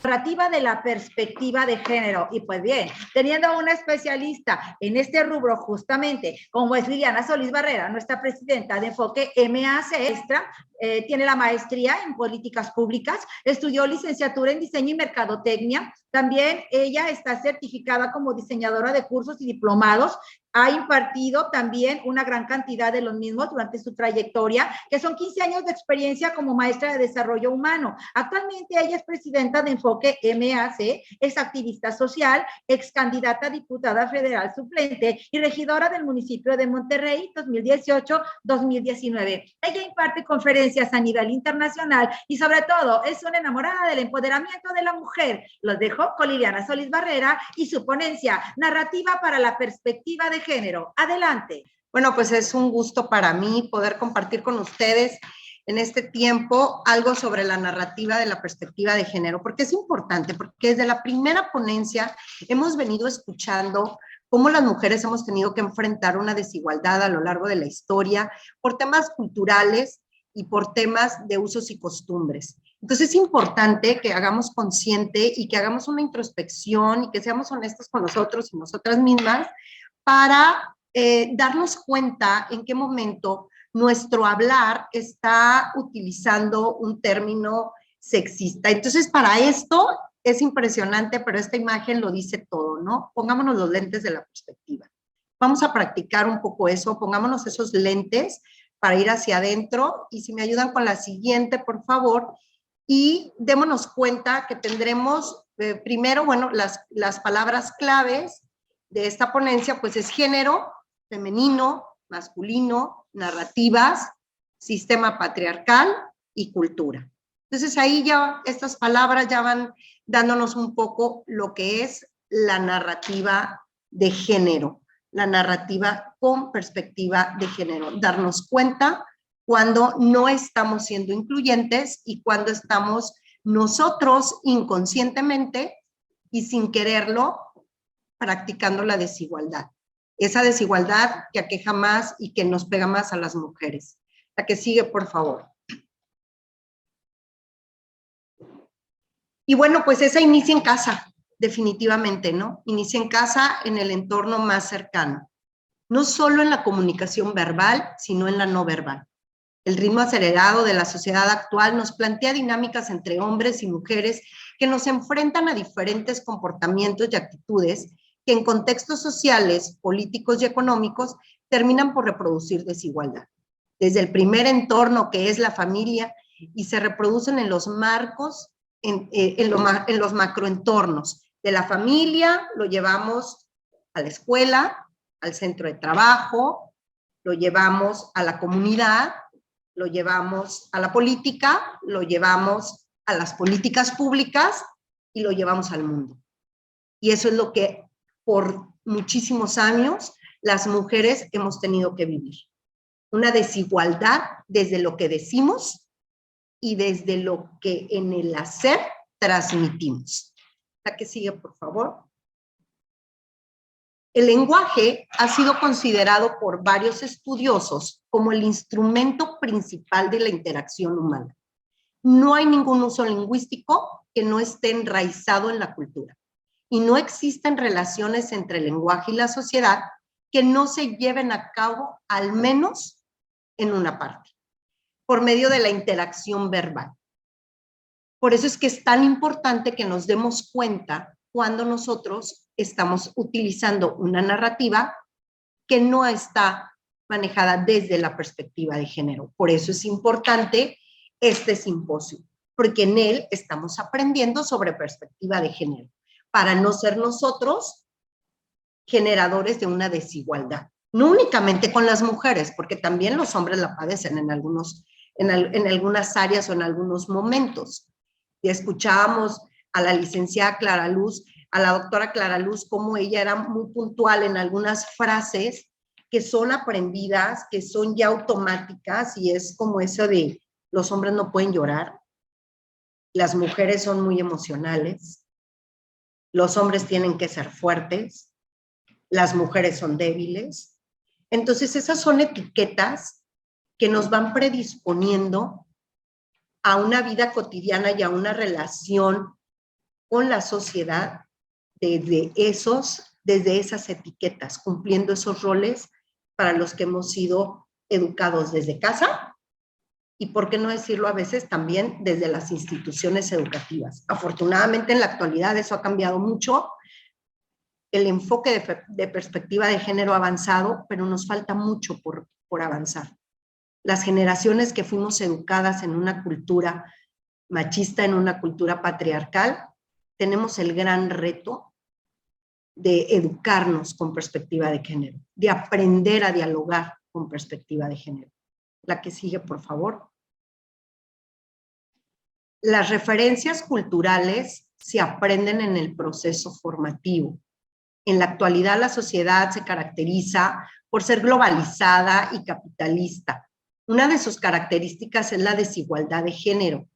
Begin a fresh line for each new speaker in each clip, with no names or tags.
narrativa de la perspectiva de género. Y pues bien, teniendo una especialista en este rubro justamente, como es Liliana Solís Barrera, nuestra presidenta de Enfoque MAC, tiene la maestría en políticas públicas, estudió licenciatura en diseño y mercadotecnia, también ella está certificada como diseñadora de cursos y diplomados, ha impartido también una gran cantidad de los mismos durante su trayectoria, que son 15 años de experiencia como maestra de desarrollo humano. Actualmente ella es presidenta de Enfoque MAC, es activista social, ex candidata a diputada federal suplente y regidora del municipio de Monterrey 2018-2019. Ella imparte conferencias a nivel internacional y sobre todo es una enamorada del empoderamiento de la mujer. Los dejo con Liliana Solís Barrera y su ponencia Narrativa para la Perspectiva de Género. Adelante.
Bueno, pues es un gusto para mí poder compartir con ustedes en este tiempo algo sobre la narrativa de la perspectiva de género, porque es importante, porque desde la primera ponencia hemos venido escuchando cómo las mujeres hemos tenido que enfrentar una desigualdad a lo largo de la historia por temas culturales y por temas de usos y costumbres. Entonces es importante que hagamos consciente y que hagamos una introspección y que seamos honestos con nosotros y nosotras mismas para darnos cuenta en qué momento nuestro hablar está utilizando un término sexista. Entonces, para esto es impresionante, pero esta imagen lo dice todo, ¿no? Pongámonos los lentes de la perspectiva. Vamos a practicar un poco eso, pongámonos esos lentes para ir hacia adentro y si me ayudan con la siguiente, por favor, y démonos cuenta que tendremos primero, bueno, las palabras claves de esta ponencia, pues es género, femenino, masculino, narrativas, sistema patriarcal y cultura. Entonces ahí ya estas palabras ya van dándonos un poco lo que es la narrativa de género, la narrativa con perspectiva de género, darnos cuenta cuando no estamos siendo incluyentes y cuando estamos nosotros inconscientemente y sin quererlo practicando la desigualdad. Esa desigualdad que aqueja más y que nos pega más a las mujeres. La que sigue, por favor. Y bueno, pues esa inicia en casa, definitivamente, ¿no? Inicia en casa, en el entorno más cercano. No solo en la comunicación verbal, sino en la no verbal. El ritmo acelerado de la sociedad actual nos plantea dinámicas entre hombres y mujeres que nos enfrentan a diferentes comportamientos y actitudes que en contextos sociales, políticos y económicos terminan por reproducir desigualdad. Desde el primer entorno que es la familia y se reproducen en los marcos, en los macroentornos. De la familia lo llevamos a la escuela, al centro de trabajo, lo llevamos a la comunidad, lo llevamos a la política, lo llevamos a las políticas públicas y lo llevamos al mundo. Y eso es lo que por muchísimos años las mujeres hemos tenido que vivir. Una desigualdad desde lo que decimos y desde lo que en el hacer transmitimos. La que sigue, por favor. El lenguaje ha sido considerado por varios estudiosos como el instrumento principal de la interacción humana. No hay ningún uso lingüístico que no esté enraizado en la cultura. Y no existen relaciones entre el lenguaje y la sociedad que no se lleven a cabo, al menos en una parte, por medio de la interacción verbal. Por eso es que es tan importante que nos demos cuenta cuando nosotros estamos utilizando una narrativa que no está manejada desde la perspectiva de género. Por eso es importante este simposio, porque en él estamos aprendiendo sobre perspectiva de género, para no ser nosotros generadores de una desigualdad. No únicamente con las mujeres, porque también los hombres la padecen en algunas áreas o en algunos momentos. Y escuchábamos a la licenciada Clara Luz, a la doctora Clara Luz, cómo ella era muy puntual en algunas frases que son aprendidas, que son ya automáticas, y es como eso de los hombres no pueden llorar, las mujeres son muy emocionales, los hombres tienen que ser fuertes, las mujeres son débiles. Entonces esas son etiquetas que nos van predisponiendo a una vida cotidiana y a una relación con la sociedad desde esas etiquetas, cumpliendo esos roles para los que hemos sido educados desde casa y, por qué no decirlo a veces, también desde las instituciones educativas. Afortunadamente, en la actualidad eso ha cambiado mucho. El enfoque de perspectiva de género ha avanzado, pero nos falta mucho por avanzar. Las generaciones que fuimos educadas en una cultura machista, en una cultura patriarcal, tenemos el gran reto de educarnos con perspectiva de género, de aprender a dialogar con perspectiva de género. La que sigue, por favor. Las referencias culturales se aprenden en el proceso formativo. En la actualidad, la sociedad se caracteriza por ser globalizada y capitalista. Una de sus características es la desigualdad de género,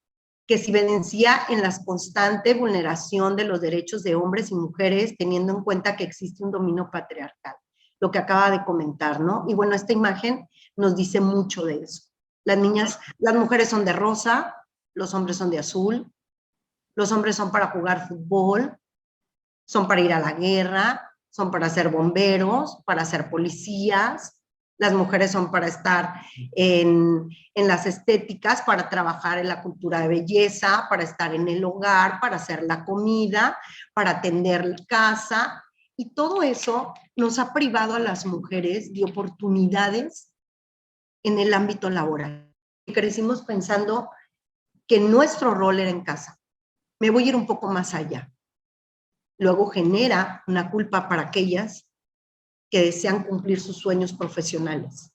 que se evidencia en la constante vulneración de los derechos de hombres y mujeres, teniendo en cuenta que existe un dominio patriarcal, lo que acaba de comentar, ¿no? Y bueno, esta imagen nos dice mucho de eso. Las mujeres son de rosa, los hombres son de azul, los hombres son para jugar fútbol, son para ir a la guerra, son para ser bomberos, para ser policías. Las mujeres son para estar en las estéticas, para trabajar en la cultura de belleza, para estar en el hogar, para hacer la comida, para atender la casa. Y todo eso nos ha privado a las mujeres de oportunidades en el ámbito laboral. Y crecimos pensando que nuestro rol era en casa. Me voy a ir un poco más allá. Luego genera una culpa para aquellas que desean cumplir sus sueños profesionales.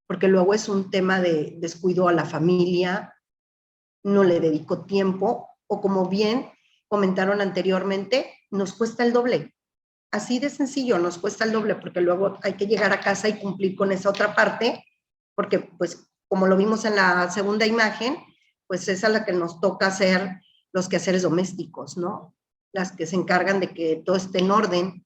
Porque luego es un tema de descuido a la familia, no le dedico tiempo, o como bien comentaron anteriormente, nos cuesta el doble. Así de sencillo, nos cuesta el doble, porque luego hay que llegar a casa y cumplir con esa otra parte, porque pues como lo vimos en la segunda imagen, pues es a la que nos toca hacer los quehaceres domésticos, ¿no? Las que se encargan de que todo esté en orden.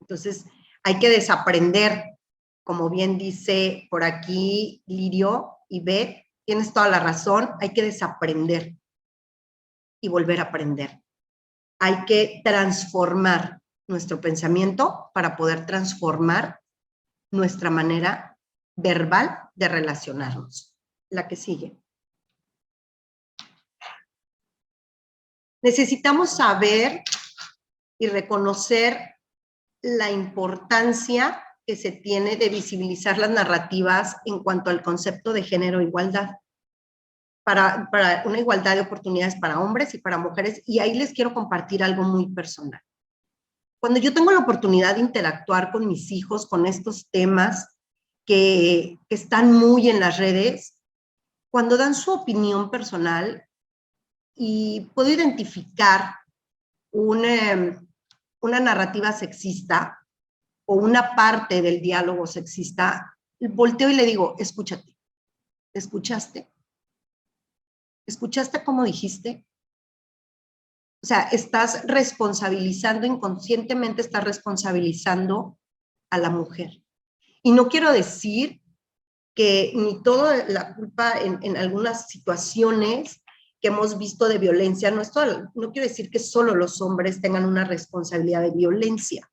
Entonces, hay que desaprender, como bien dice por aquí Lirio y Beth, tienes toda la razón, hay que desaprender y volver a aprender. Hay que transformar nuestro pensamiento para poder transformar nuestra manera verbal de relacionarnos. La que sigue. Necesitamos saber y reconocer la importancia que se tiene de visibilizar las narrativas en cuanto al concepto de género e igualdad, para una igualdad de oportunidades para hombres y para mujeres. Y ahí les quiero compartir algo muy personal. Cuando yo tengo la oportunidad de interactuar con mis hijos con estos temas que están muy en las redes, cuando dan su opinión personal y puedo identificar una narrativa sexista o una parte del diálogo sexista, volteo y le digo, escúchate, ¿escuchaste? ¿Escuchaste cómo dijiste? O sea, estás responsabilizando, inconscientemente estás responsabilizando a la mujer. Y no quiero decir que ni toda la culpa en algunas situaciones que hemos visto de violencia, no quiero decir que solo los hombres tengan una responsabilidad de violencia.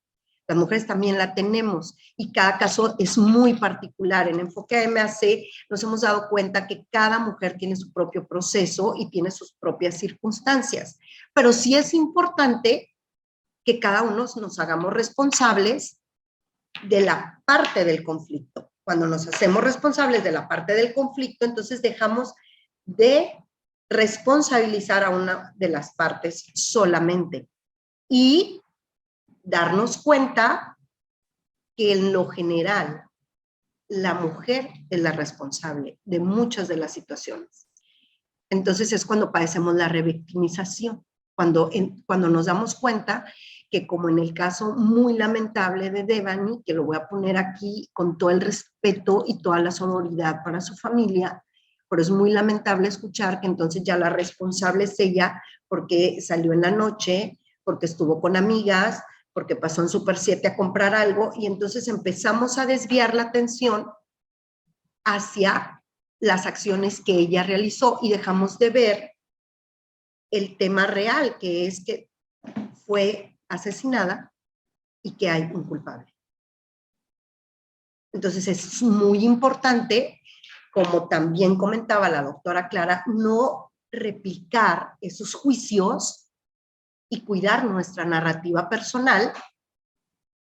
Las mujeres también la tenemos y cada caso es muy particular. En Enfoque MAC nos hemos dado cuenta que cada mujer tiene su propio proceso y tiene sus propias circunstancias, pero sí es importante que cada uno nos hagamos responsables de la parte del conflicto. Cuando nos hacemos responsables de la parte del conflicto, entonces dejamos de responsabilizar a una de las partes solamente y darnos cuenta que en lo general la mujer es la responsable de muchas de las situaciones. Entonces es cuando padecemos la revictimización, cuando nos damos cuenta que, como en el caso muy lamentable de Devani, que lo voy a poner aquí con todo el respeto y toda la sororidad para su familia, pero es muy lamentable escuchar que entonces ya la responsable es ella porque salió en la noche, porque estuvo con amigas, porque pasó en Super 7 a comprar algo, y entonces empezamos a desviar la atención hacia las acciones que ella realizó y dejamos de ver el tema real, que es que fue asesinada y que hay un culpable. Entonces es muy importante, como también comentaba la doctora Clara, no replicar esos juicios y cuidar nuestra narrativa personal,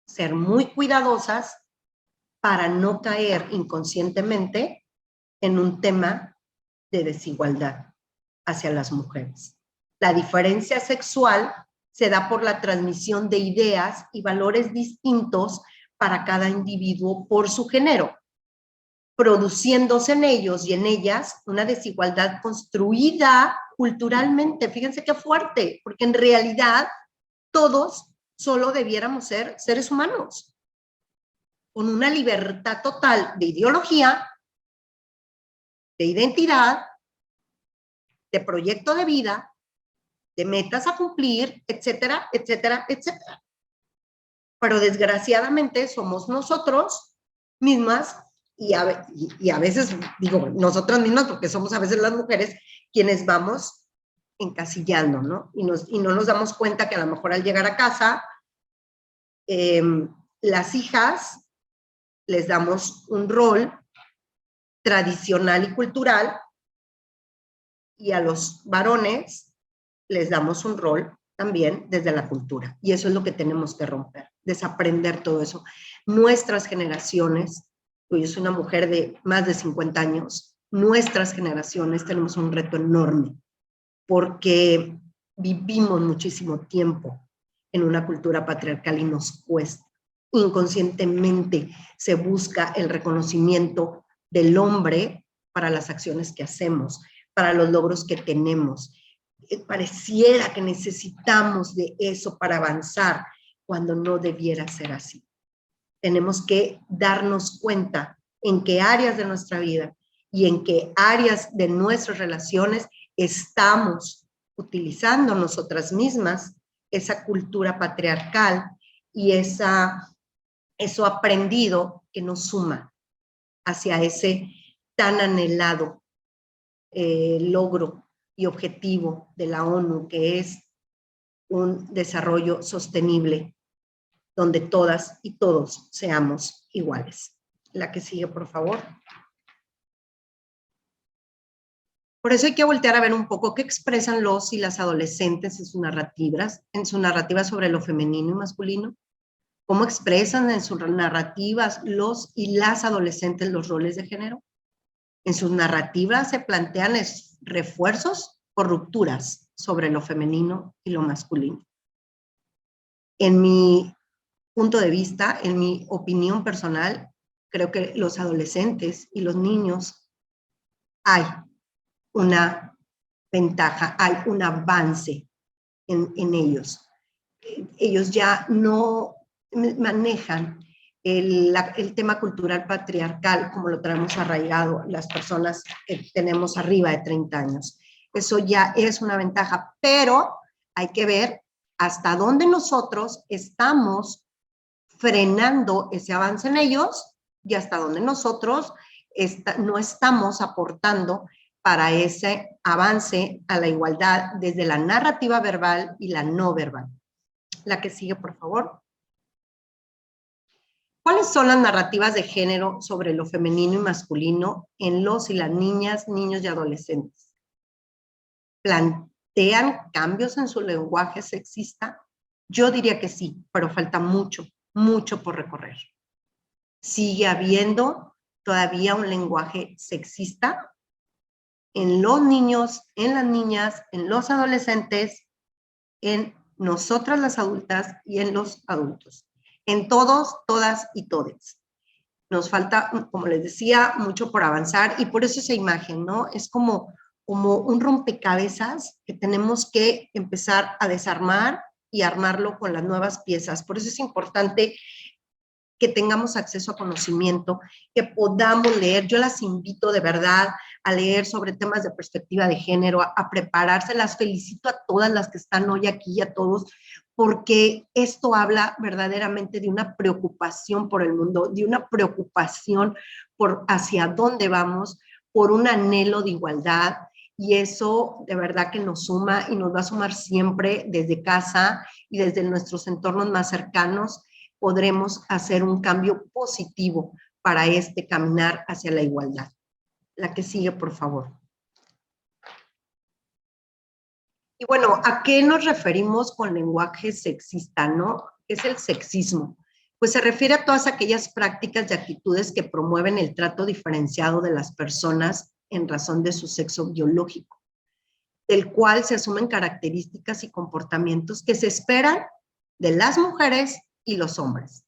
ser muy cuidadosas para no caer inconscientemente en un tema de desigualdad hacia las mujeres. La diferencia sexual se da por la transmisión de ideas y valores distintos para cada individuo por su género, produciéndose en ellos y en ellas una desigualdad construida culturalmente. Fíjense qué fuerte, porque en realidad todos solo debiéramos ser seres humanos, con una libertad total de ideología, de identidad, de proyecto de vida, de metas a cumplir, etcétera, etcétera, etcétera. Pero desgraciadamente somos nosotros mismas y a veces, digo, nosotras mismas, porque somos a veces las mujeres quienes vamos encasillando, ¿no? Y no nos damos cuenta que a lo mejor al llegar a casa, las hijas les damos un rol tradicional y cultural y a los varones les damos un rol también desde la cultura. Y eso es lo que tenemos que romper, desaprender todo eso. Nuestras generaciones, yo soy una mujer de más de 50 años, nuestras generaciones tenemos un reto enorme porque vivimos muchísimo tiempo en una cultura patriarcal y nos cuesta. Inconscientemente se busca el reconocimiento del hombre para las acciones que hacemos, para los logros que tenemos. Pareciera que necesitamos de eso para avanzar, cuando no debiera ser así. Tenemos que darnos cuenta en qué áreas de nuestra vida y en qué áreas de nuestras relaciones estamos utilizando nosotras mismas esa cultura patriarcal y eso aprendido que nos suma hacia ese tan anhelado logro y objetivo de la ONU, que es un desarrollo sostenible donde todas y todos seamos iguales. La que sigue, por favor. Por eso hay que voltear a ver un poco qué expresan los y las adolescentes en sus narrativas sobre lo femenino y masculino, cómo expresan en sus narrativas los y las adolescentes los roles de género. En sus narrativas se plantean refuerzos o rupturas sobre lo femenino y lo masculino. En mi punto de vista, en mi opinión personal, creo que los adolescentes y los niños hay una ventaja, hay un avance en ellos. Ellos ya no manejan el tema cultural patriarcal como lo traemos arraigado las personas que tenemos arriba de 30 años. Eso ya es una ventaja, pero hay que ver hasta dónde nosotros estamos frenando ese avance en ellos y hasta dónde nosotros no estamos aportando para ese avance a la igualdad desde la narrativa verbal y la no verbal. La que sigue, por favor. ¿Cuáles son las narrativas de género sobre lo femenino y masculino en los y las niñas, niños y adolescentes? ¿Plantean cambios en su lenguaje sexista? Yo diría que sí, pero falta mucho, mucho por recorrer. Sigue habiendo todavía un lenguaje sexista en los niños, en las niñas, en los adolescentes, en nosotras las adultas y en los adultos. En todos, todas y todes. Nos falta, como les decía, mucho por avanzar y por eso esa imagen, ¿no? Es como un rompecabezas que tenemos que empezar a desarmar y armarlo con las nuevas piezas. Por eso es importante que tengamos acceso a conocimiento, que podamos leer. Yo las invito de verdad a leer sobre temas de perspectiva de género, a prepararse. Las felicito a todas las que están hoy aquí y a todos, porque esto habla verdaderamente de una preocupación por el mundo, de una preocupación por hacia dónde vamos, por un anhelo de igualdad y eso de verdad que nos suma y nos va a sumar siempre desde casa y desde nuestros entornos más cercanos. Podremos hacer un cambio positivo para este caminar hacia la igualdad. La que sigue, por favor. Y bueno, ¿a qué nos referimos con lenguaje sexista, no? ¿Qué es el sexismo? Pues se refiere a todas aquellas prácticas y actitudes que promueven el trato diferenciado de las personas en razón de su sexo biológico, del cual se asumen características y comportamientos que se esperan de las mujeres y los hombres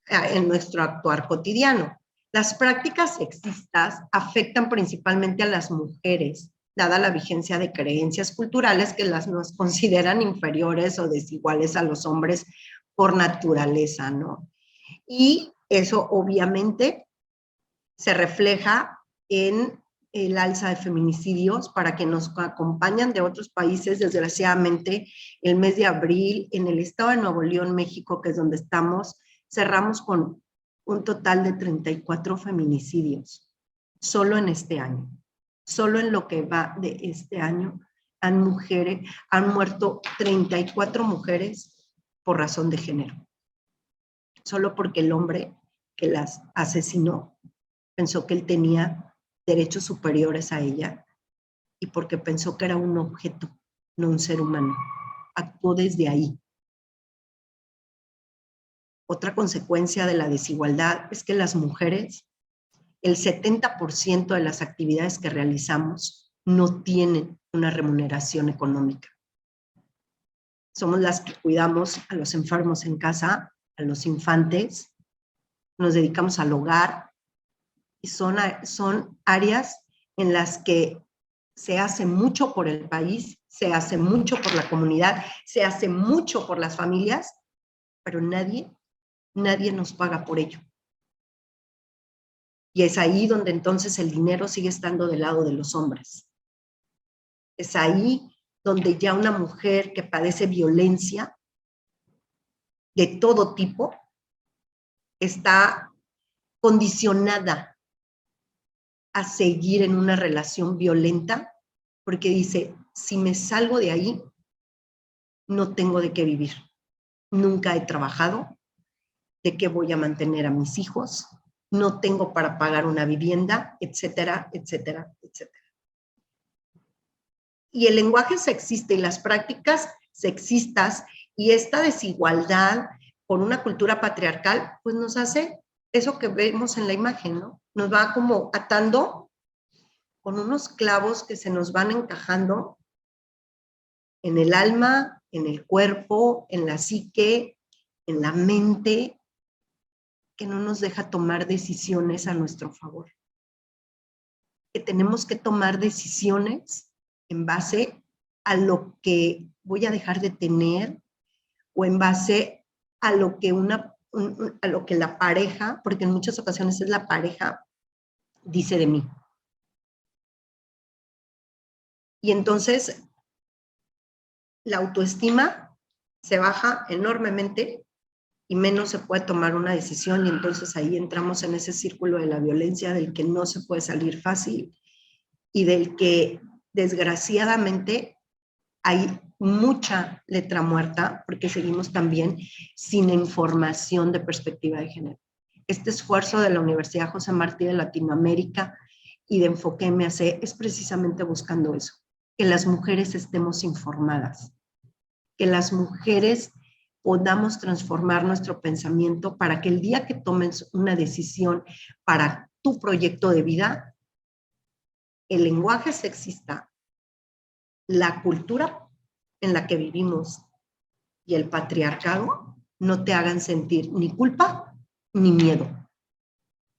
en nuestro actuar cotidiano. Las prácticas sexistas afectan principalmente a las mujeres, dada la vigencia de creencias culturales que nos consideran inferiores o desiguales a los hombres por naturaleza, ¿no? Y eso obviamente se refleja en el alza de feminicidios. Para que nos acompañan de otros países, desgraciadamente, el mes de abril, en el estado de Nuevo León, México, que es donde estamos, cerramos con un total de 34 feminicidios, solo en este año. Solo en lo que va de este año han muerto 34 mujeres por razón de género. Solo porque el hombre que las asesinó pensó que él tenía derechos superiores a ella y porque pensó que era un objeto, no un ser humano. Actuó desde ahí. Otra consecuencia de la desigualdad es que las mujeres, el 70% de las actividades que realizamos no tienen una remuneración económica. Somos las que cuidamos a los enfermos en casa, a los infantes, nos dedicamos al hogar, y son áreas en las que se hace mucho por el país, se hace mucho por la comunidad, se hace mucho por las familias, pero nadie nos paga por ello. Y es ahí donde entonces el dinero sigue estando del lado de los hombres. Es ahí donde ya una mujer que padece violencia de todo tipo está condicionada a seguir en una relación violenta porque dice, si me salgo de ahí, no tengo de qué vivir. Nunca he trabajado, ¿de qué voy a mantener a mis hijos? No tengo para pagar una vivienda, etcétera, etcétera, etcétera. Y el lenguaje sexista y las prácticas sexistas y esta desigualdad por una cultura patriarcal, pues nos hace eso que vemos en la imagen, ¿no? Nos va como atando con unos clavos que se nos van encajando en el alma, en el cuerpo, en la psique, en la mente, que no nos deja tomar decisiones a nuestro favor. Que tenemos que tomar decisiones en base a lo que voy a dejar de tener o en base a lo que la pareja, porque en muchas ocasiones es la pareja, dice de mí. Y entonces la autoestima se baja enormemente y menos se puede tomar una decisión, y entonces ahí entramos en ese círculo de la violencia del que no se puede salir fácil y del que desgraciadamente hay mucha letra muerta porque seguimos también sin información de perspectiva de género. Este esfuerzo de la Universidad José Martí de Latinoamérica y de Enfoque MAC es precisamente buscando eso, que las mujeres estemos informadas, que las mujeres podamos transformar nuestro pensamiento para que el día que tomes una decisión para tu proyecto de vida, el lenguaje sexista, la cultura en la que vivimos y el patriarcado no te hagan sentir ni culpa ni miedo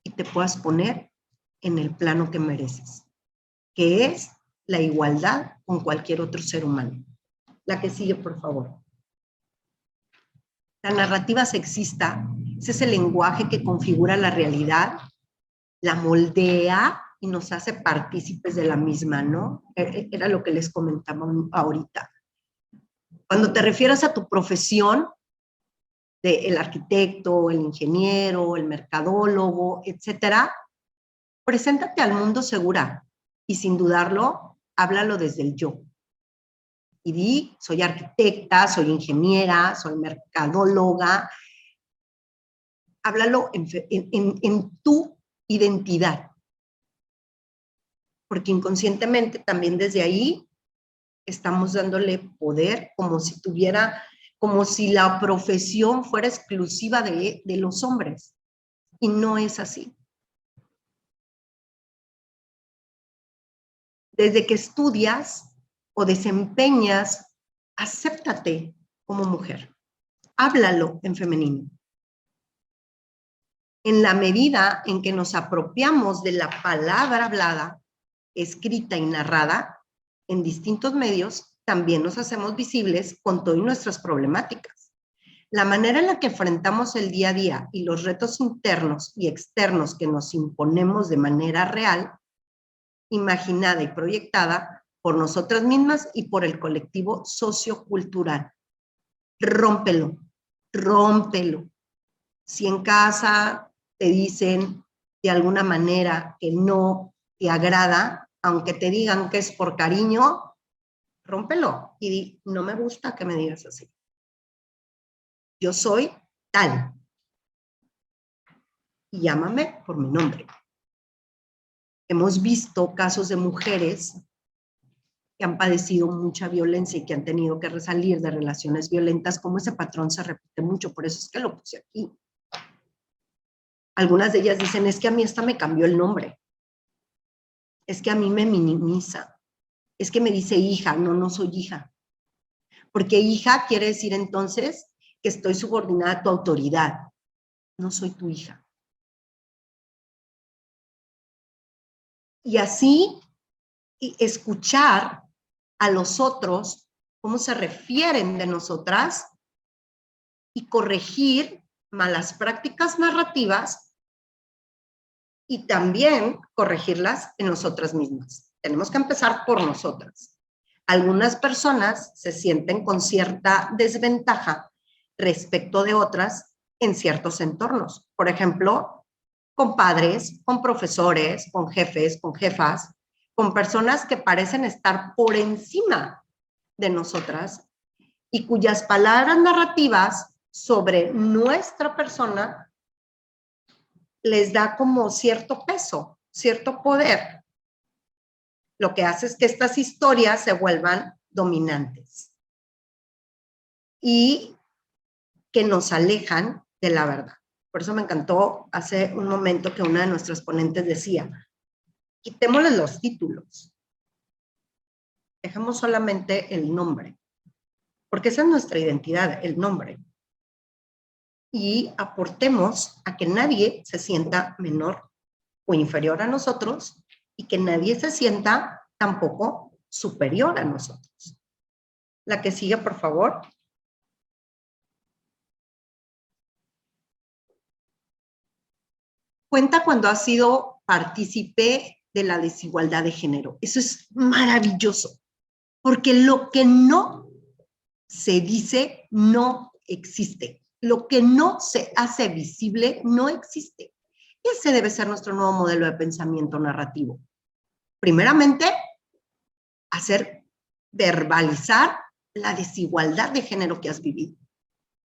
y te puedas poner en el plano que mereces, que es la igualdad con cualquier otro ser humano. La que sigue, por favor. La narrativa sexista es ese lenguaje que configura la realidad, la moldea y nos hace partícipes de la misma, ¿no? Era lo que les comentaba ahorita. Cuando te refieras a tu profesión, el arquitecto, el ingeniero, el mercadólogo, etcétera, preséntate al mundo segura Y sin dudarlo, háblalo desde el yo. Y di, soy arquitecta, soy ingeniera, soy mercadóloga. Háblalo en tu identidad. Porque inconscientemente también desde ahí estamos dándole poder como si la profesión fuera exclusiva de los hombres. Y no es así. Desde que estudias o desempeñas, acéptate como mujer. Háblalo en femenino. En la medida en que nos apropiamos de la palabra hablada, escrita y narrada en distintos medios, también nos hacemos visibles con todas nuestras problemáticas. La manera en la que enfrentamos el día a día y los retos internos y externos que nos imponemos de manera real, imaginada y proyectada por nosotras mismas y por el colectivo sociocultural. Rómpelo, rómpelo. Si en casa te dicen de alguna manera que no te agrada, aunque te digan que es por cariño, rómpelo y di, no me gusta que me digas así. Yo soy tal. Y llámame por mi nombre. Hemos visto casos de mujeres que han padecido mucha violencia y que han tenido que salir de relaciones violentas, como ese patrón se repite mucho, por eso es que lo puse aquí. Algunas de ellas dicen, es que a mí esta me cambió el nombre, es que a mí me minimiza, es que me dice hija, no, no soy hija, porque hija quiere decir entonces que estoy subordinada a tu autoridad, no soy tu hija. Y así, escuchar a los otros, cómo se refieren de nosotras y corregir malas prácticas narrativas y también corregirlas en nosotras mismas. Tenemos que empezar por nosotras. Algunas personas se sienten con cierta desventaja respecto de otras en ciertos entornos. Por ejemplo, con padres, con profesores, con jefes, con jefas, con personas que parecen estar por encima de nosotras y cuyas palabras narrativas sobre nuestra persona les da como cierto peso, cierto poder. Lo que hace es que estas historias se vuelvan dominantes y que nos alejan de la verdad. Por eso me encantó hace un momento que una de nuestras ponentes decía, quitémosle los títulos, dejemos solamente el nombre, porque esa es nuestra identidad, el nombre. Y aportemos a que nadie se sienta menor o inferior a nosotros y que nadie se sienta tampoco superior a nosotros. La que sigue, por favor. Cuenta cuando has sido partícipe de la desigualdad de género. Eso es maravilloso, porque lo que no se dice no existe. Lo que no se hace visible no existe. Ese debe ser nuestro nuevo modelo de pensamiento narrativo. Primeramente, verbalizar la desigualdad de género que has vivido,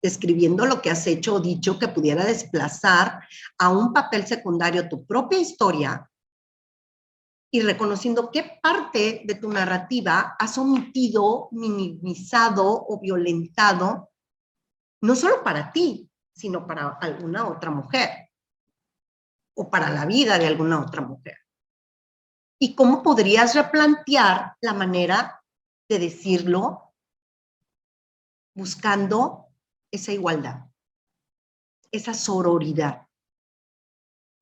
describiendo lo que has hecho o dicho que pudiera desplazar a un papel secundario tu propia historia y reconociendo qué parte de tu narrativa has omitido, minimizado o violentado, no solo para ti, sino para alguna otra mujer o para la vida de alguna otra mujer. ¿Y cómo podrías replantear la manera de decirlo buscando esa igualdad, esa sororidad,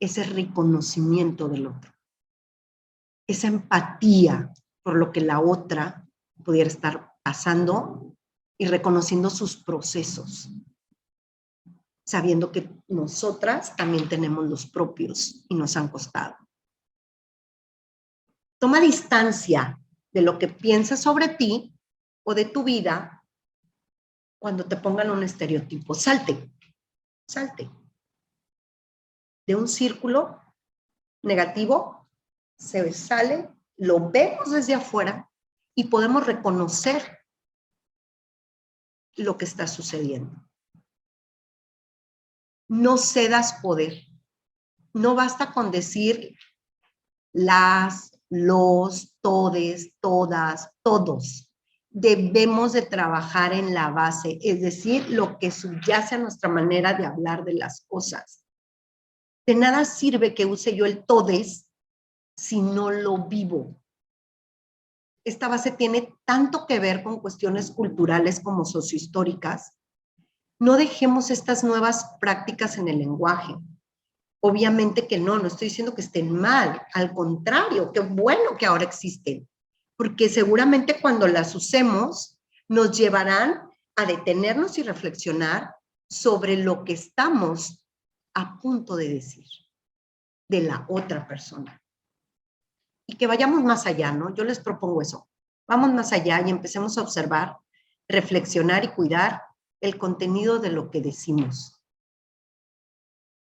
ese reconocimiento del otro, esa empatía por lo que la otra pudiera estar pasando y reconociendo sus procesos, sabiendo que nosotras también tenemos los propios y nos han costado? Toma distancia de lo que piensas sobre ti o de tu vida cuando te pongan un estereotipo. Salte, salte. De un círculo negativo se sale lo vemos desde afuera y podemos reconocer lo que está sucediendo. No cedas poder. No basta con decir las, los, todes, todas, todos. Debemos de trabajar en la base, es decir, lo que subyace a nuestra manera de hablar de las cosas. De nada sirve que use yo el todes si no lo vivo. Esta base tiene tanto que ver con cuestiones culturales como sociohistóricas. No dejemos estas nuevas prácticas en el lenguaje. Obviamente que no estoy diciendo que estén mal, al contrario, qué bueno que ahora existen, porque seguramente cuando las usemos nos llevarán a detenernos y reflexionar sobre lo que estamos a punto de decir de la otra persona. Y que vayamos más allá, ¿no? Yo les propongo eso. Vamos más allá y empecemos a observar, reflexionar y cuidar el contenido de lo que decimos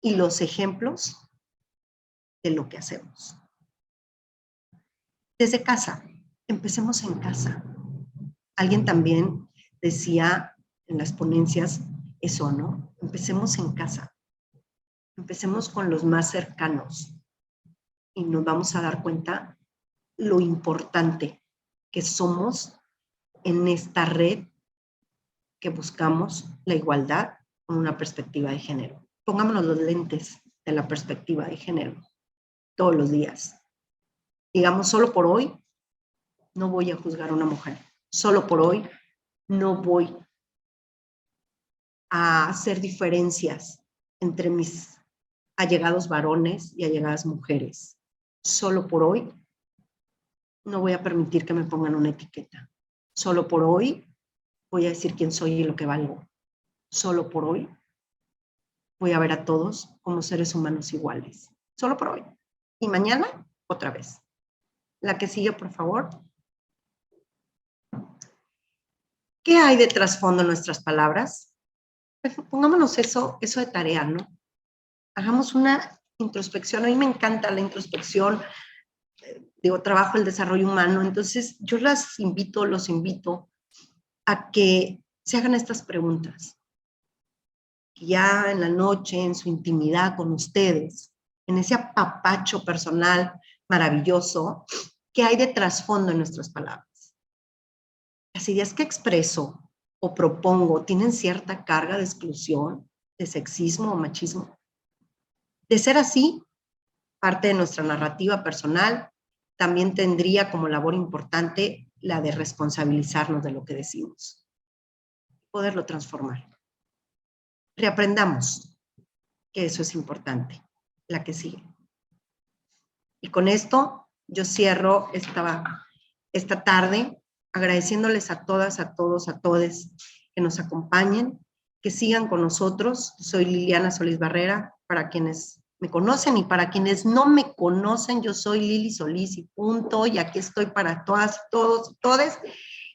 y los ejemplos de lo que hacemos. Desde casa, empecemos en casa. Alguien también decía en las ponencias eso, ¿no? Empecemos en casa. Empecemos con los más cercanos y nos vamos a dar cuenta lo importante que somos en esta red que buscamos la igualdad con una perspectiva de género. Pongámonos los lentes de la perspectiva de género todos los días. Digamos, solo por hoy no voy a juzgar a una mujer. Solo por hoy no voy a hacer diferencias entre mis allegados varones y allegadas mujeres. Solo por hoy no voy a permitir que me pongan una etiqueta. Solo por hoy voy a decir quién soy y lo que valgo. Solo por hoy voy a ver a todos como seres humanos iguales. Solo por hoy. Y mañana, otra vez. La que sigue, por favor. ¿Qué hay de trasfondo en nuestras palabras? Pongámonos eso de tarea, ¿no? Hagamos una introspección. A mí me encanta la introspección. Trabajo el desarrollo humano. Entonces, yo los invito a que se hagan estas preguntas. Ya en la noche, en su intimidad con ustedes, en ese apapacho personal maravilloso, ¿qué hay de trasfondo en nuestras palabras? Las ideas que expreso o propongo tienen cierta carga de exclusión, de sexismo o machismo. De ser así, parte de nuestra narrativa personal también tendría como labor importante la de responsabilizarnos de lo que decimos, poderlo transformar. Reaprendamos que eso es importante. La que sigue. Y con esto yo cierro esta tarde agradeciéndoles a todas, a todos, a todes que nos acompañen, que sigan con nosotros. Soy Liliana Solís Barrera, para quienes me conocen y para quienes no me conocen, yo soy Lili Solís y punto, y aquí estoy para todas, todos, todes,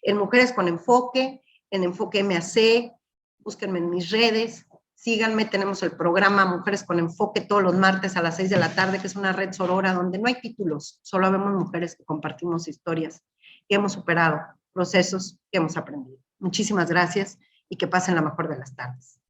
en Mujeres con Enfoque, en Enfoque MAC, búsquenme en mis redes, síganme, tenemos el programa Mujeres con Enfoque todos los martes a las 6 de la tarde, que es una red sorora donde no hay títulos, solo vemos mujeres que compartimos historias, que hemos superado procesos, que hemos aprendido. Muchísimas gracias y que pasen la mejor de las tardes.